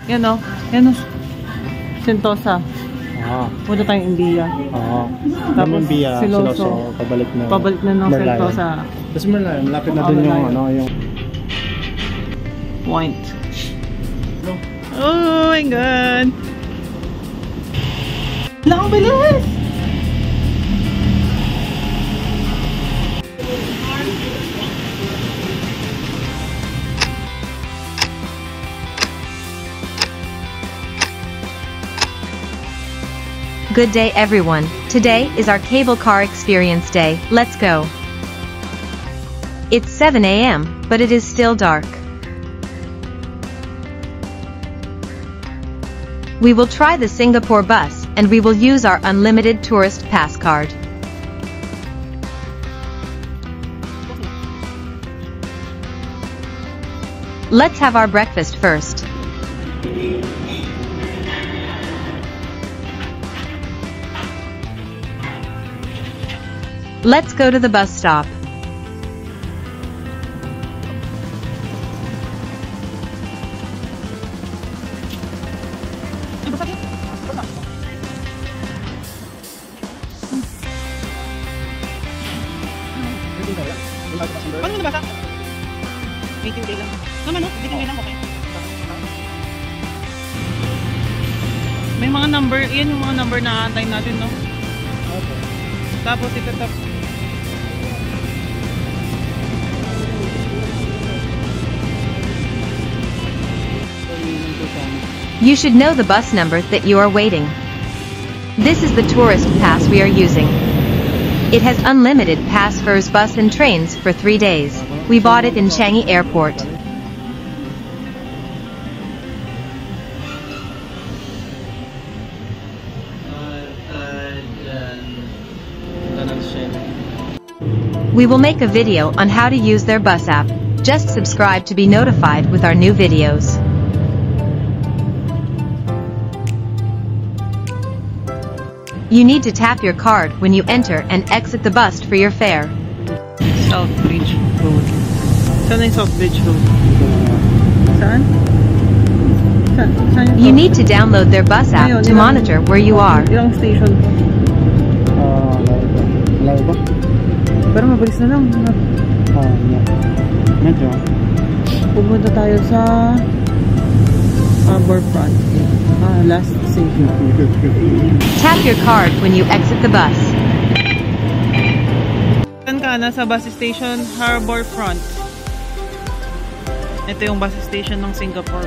Yan o. Yan o. Sentosa. Punta tayong India. Tapos Siloso. Pabalik na ng Sentosa. Tapos malapit na dun yung yung point. Oh my God! Lang bilis! Good day everyone, today is our cable car experience day, let's go. It's 7 AM, but it is still dark. We will try the Singapore bus, and we will use our unlimited tourist pass card. Let's have our breakfast first. Let's go to the bus stop. May mga number, yan yung mga number na aantay natin, no? Okay. Tapos itatap. You should know the bus number that you are waiting. This is the tourist pass we are using. It has unlimited pass fares bus and trains for 3 days. We bought it in Changi Airport. We will make a video on how to use their bus app. Just subscribe to be notified with our new videos. You need to tap your card when you enter and exit the bus for your fare. Southbridge Road. Saan yung Southbridge Road? Saan? Saan you need to download their bus app to monitor where you are. Ilang station po? Malayo ba? Pero mabilis na lang. Medyo. Pupunta tayo sa Harbourfront. Last station. Tap your card when you exit the bus. Saan ka? Nasa bus station Harbourfront. Ito yung bus station ng Singapore.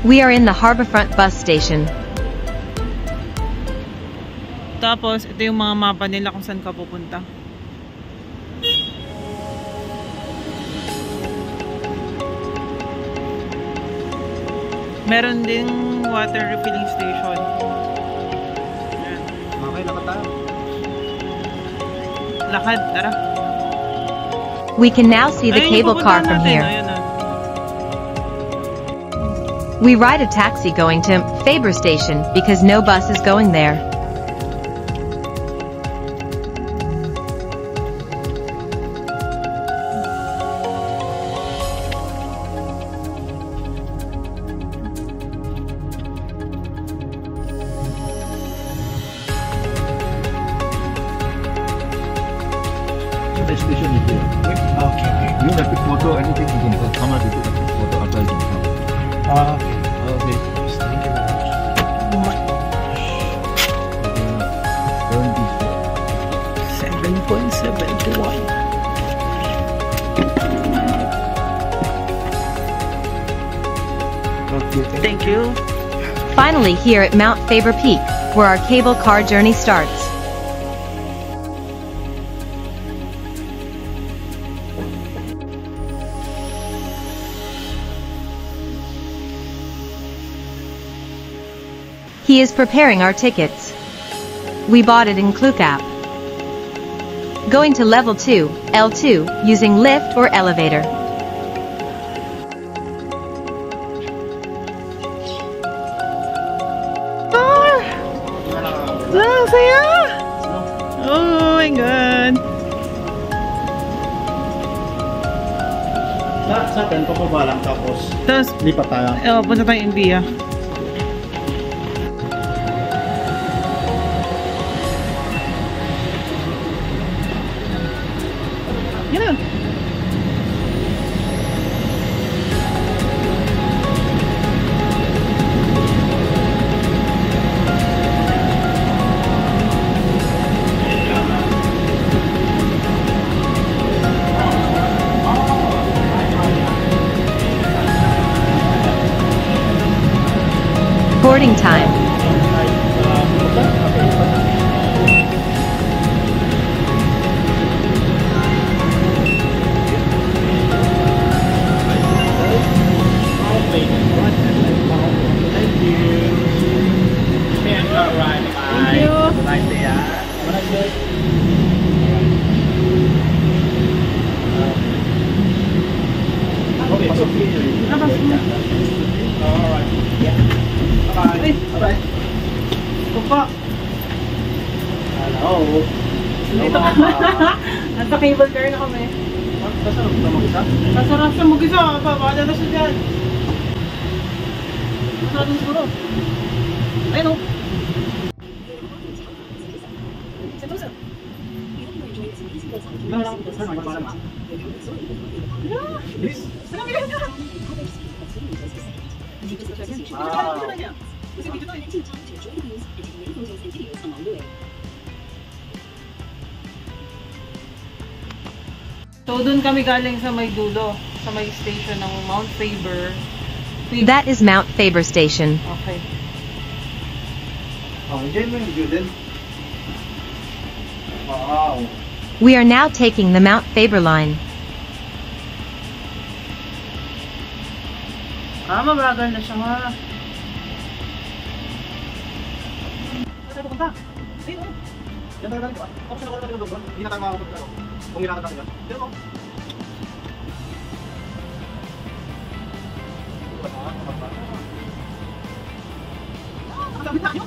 We are in the Harbourfront bus station. Tapos, ito yung mga mapa nila kung saan ka pupunta. Meron ding water refilling station. Ayan. Okay, lakad tayo. Lakad, tara. We can now see the cable car from here. We ride a taxi going to Faber Station because no bus is going there. Station itu. Okay. You have to photo anything you can come out to do photo after you come. Okay. Thank you very much. 7.71. Okay. Thank you. Finally here at Mount Faber Peak, where our cable car journey starts. He is preparing our tickets. We bought it in Klook app. Going to level 2, L2, using lift or elevator. Saya! Oh my God! sa atin, pababa lang tapos lipat tayo. Punta tayong India. Yan na. Boarding time. Hello. Dito ka. Nasa cable car na kami. Kasarap na mag-isa? Kasarap siya mag-isa. Bala na siya dyan. Masarap na siguro. Ayun o. So doon kami galing sa may dulo, sa may station ng Mount Faber. That is Mount Faber Station. Okay. Oh, enjoy mo yung view din. Wow. We are now taking the Mount Faber line. Mabagal na siya nga. Saan tayo pupunta? Ayun o. Yan tayo galing ko. Ako siya nakulat ng doon. Hindi na tayo makapunta. Kung hiratan tayo yan. Ayun o. Nakasabit tayo.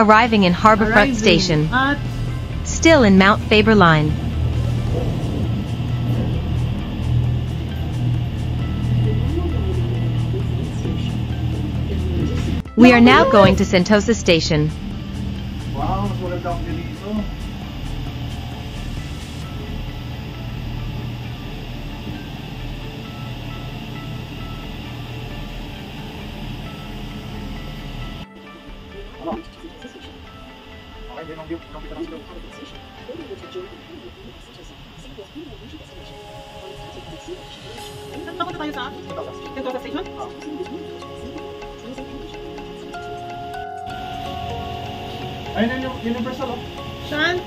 Arriving in Harborfront Station. Still in Mount Faber line. We are now going to Sentosa Station. Wow, mas maganda ako dito. Napunta tayo sa Sentosa Station? Ayun yung Universal oh. Saan?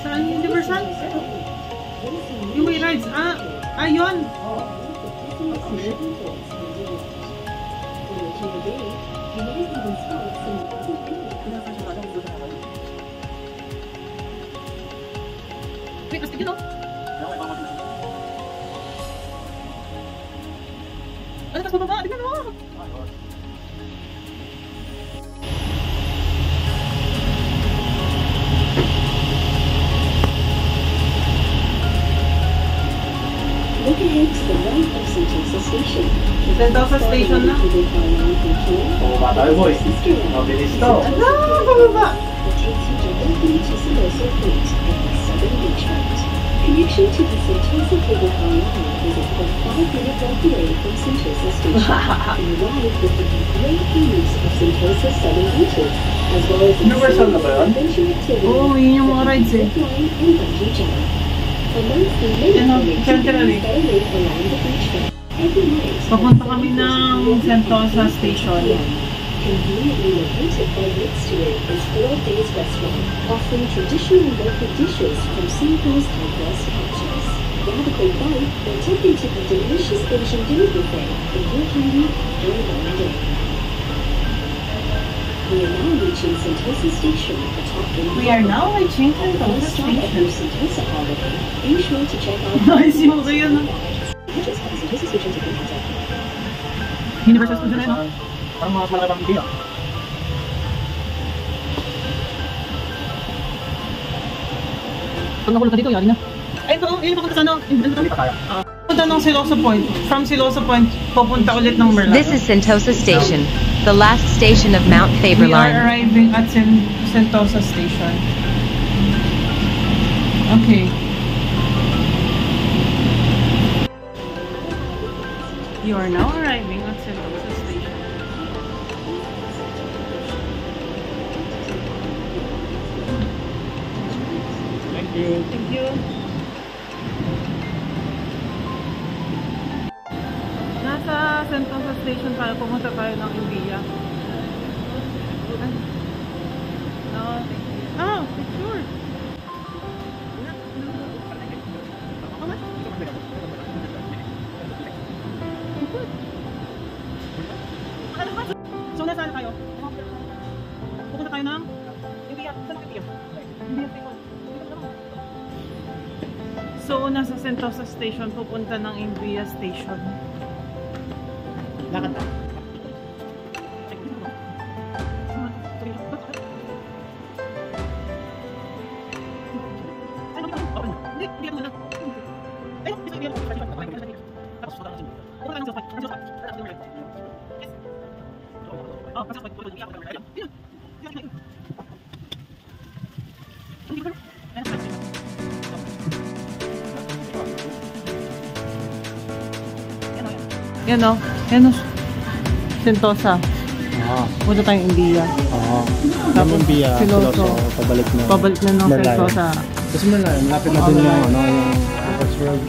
Saan yung Universal? Yung may rides. Ayun! Wait, mas tigil oh. Ano, mas bababa? Tignan mo! Look ahead to the right of Sentosa Station. Sentosa Station na. Bumaba tayo boy. Mabilis to. Bababa! That takes you directly to Siloso Point at the southern beachfront. Connection to the Sentosa cable car line is a 0.5-minute walk away from Sentosa Station. And ride with the great views of Sentosa southern beaches, as well as Universal na ba yun? adventure activities, Oo, yun yung mga rides eh. zip line and bungee jump. A monthly lane connection is airway around the beachfront. Every night, Papunta kami ng Sentosa Station. Conveniently located right next to it is 4 Days Restaurant, offering traditional local dishes from Singapore's diverse cultures. Grab a quick bite or tap into the delicious Asian dinner buffet if you're hungry and on the day. We are now reaching Sentosa Station at the top end. We are now reaching Sentosa Stop at Station. your Sentosa holiday. Be sure to check out Nice yung kayo na. Just at Sentosa Station to be Universal Studio na yun. Parang mga malabang biya. Pag nahulog ka dito, yari na. Ay, ito, yun yung papunta sa ano. Punta ng Siloso Point. From Siloso Point, pupunta ulit ng Merlion. This is Sentosa Station, the last station of Mount Faber We are Line. arriving at Sentosa Station. Okay. You are now arriving at Sentosa Station. Thank you. Thank you. Nasa Sentosa Station tayo. Pumunta tayo ng India. No, thank you. Oh, picture. So, nasaan tayo? Pupunta tayo ng India. Saan ang India? India Station. So, nasa Sentosa Station, pupunta ng India Station. Lakad na. Yan o. Yan o. Sentosa. Punta tayong India. Oo. Tapos India, Siloso. pabalik na. Pabalik na ng Merlion. Sentosa. Kasi Merlion, lapit na din yung ano, yung Airports World.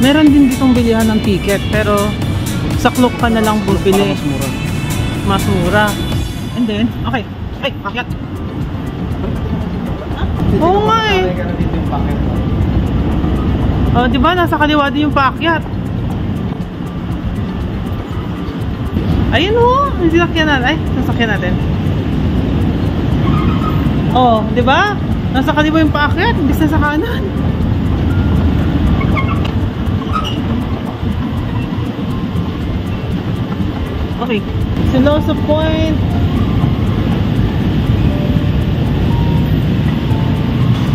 Meron din ditong bilihan ng ticket, pero sa Klook ka na lang bumili. Mas mura. Mas mura. And then, okay. Ay, pakyat. Oo nga eh. Oh, di ba? Nasa kaliwa din yung paakyat. Ayun ho. Yung sasakyan natin. Ay, sasakyan natin. Oh, di ba? Nasa kaliwa yung paakyat. Hindi sa kanan. Okay. Siloso Point.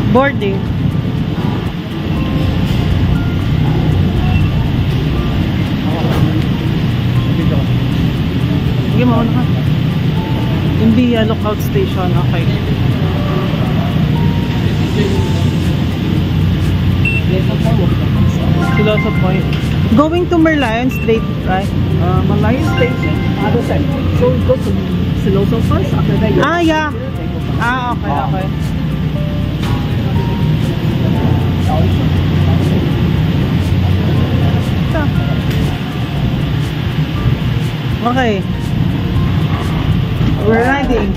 Boarding. Sige, mauna ka. India Lookout Station. Okay. Siloso Point. Going to Merlion straight, right? Merlion Station, other side. So we go to Siloso first, after that you Yeah. Okay, okay. Okay. We're riding.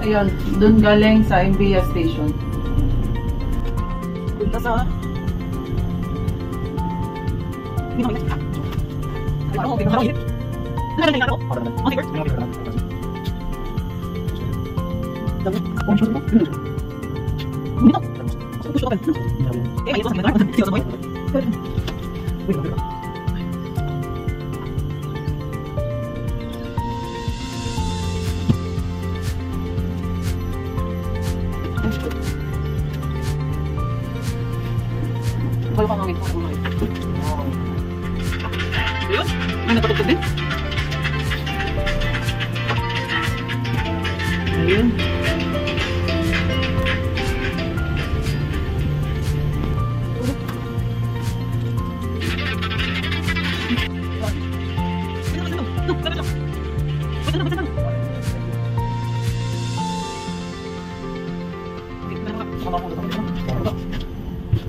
Ayun, dun galing sa India Station. Punta sa... Ayun, may napatugtog din. yun.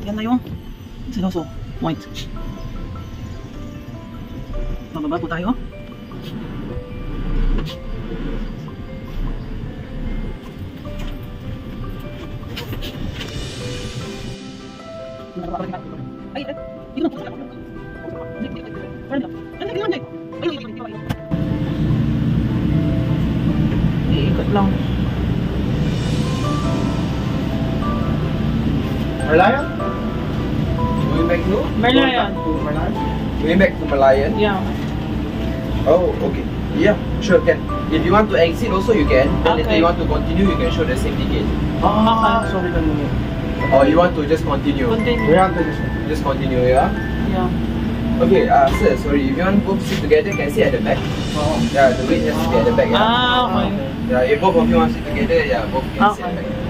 Yan na yung siloso. White. Mababa po tayo. Ay, dito na po. Iikot lang. Merlion? Going back to? Merlion. Going back to Merlion? Yeah. Oh, okay. Yeah, sure, can. If you want to exit also you can. Then Okay. if you want to continue, you can show the same ticket. Sorry lang muna. Or you want to just continue? Continue. Just continue, yeah? Yeah. Okay, sir, sorry. If you want both sit together, can sit at the back. Yeah, the weight has to be at the back, yeah? Okay. Yeah, if both of you want to sit together, yeah, both can sit at the back.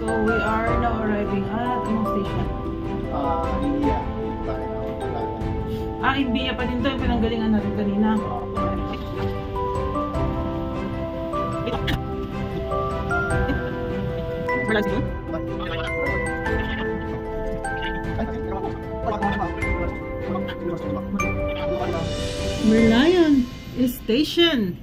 So we are now arriving at Imong Station. Imbiya pa din to yung pinanggalingan natin kanina. Merlion Station.